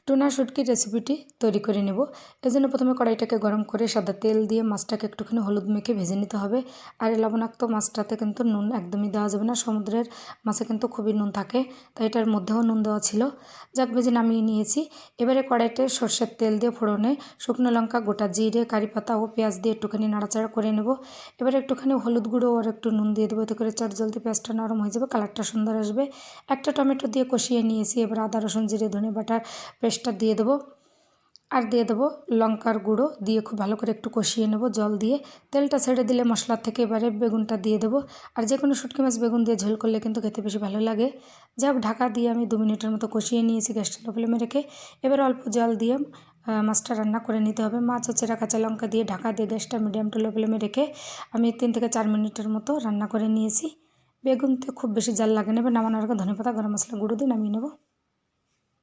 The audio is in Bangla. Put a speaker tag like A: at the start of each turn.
A: টুনা শুটকির রেসিপিটি তৈরি করে নেব। এজন্য প্রথমে কড়াইটাকে গরম করে সাদা তেল দিয়ে মাছটাকে একটুখানি হলুদ মেখে ভেজে নিতে হবে। আর এই লবণাক্ত মাছটাতে কিন্তু নুন একদমই দেওয়া যাবে না, সমুদ্রের মাছে কিন্তু খুবই নুন থাকে, তাই এটার মধ্যেও নুন দেওয়া ছিল। যাক, ভেজে নামিয়ে নিয়েছি। এবারে কড়াইতে সর্ষের তেল দিয়ে ফোড়নে শুকনো লঙ্কা, গোটা জিরে, কারি পাতা ও পেঁয়াজ দিয়ে একটুখানি নাড়াচাড়া করে নেব। এবারে একটুখানি হলুদ গুঁড়ো আর একটু নুন দিয়ে দেবো, এতে করে চটজলদি পেঁয়াজটা নরম হয়ে যাবে, কালারটা সুন্দর আসবে। একটা টমেটো দিয়ে কষিয়ে নিয়েছি। এবার আদা রসুন জিরে ধনে বাটার পেস্টটা দিয়ে দেবো, আর দিয়ে দেবো লঙ্কার গুঁড়ো দিয়ে খুব ভালো করে একটু কষিয়ে নেব জল দিয়ে। তেলটা ছেড়ে দিলে মশলার থেকে এবারে বেগুনটা দিয়ে দেবো। আর যে কোনো শুটকি মাছ বেগুন দিয়ে ঝোল করলে কিন্তু খেতে বেশি ভালো লাগে। যাই হোক, ঢাকা দিয়ে আমি 2 মিনিটের মতো কষিয়ে নিয়েছি গ্যাসটা লো ফ্লেমে রেখে। এবার অল্প জল দিয়ে মাছটা রান্না করে নিতে হবে। মাছ ও চেরা কাঁচা লঙ্কা দিয়ে ঢাকা দিয়ে গ্যাসটা মিডিয়াম টু লো ফ্লেমে রেখে আমি 3 থেকে 4 মিনিটের মতো রান্না করে নিয়েছি। বেগুনতে খুব বেশি জাল লাগে না। এবার নামানোর আগে ধনেপাতা গরম মশলা গুঁড়ো দিয়ে নামিয়ে নেব।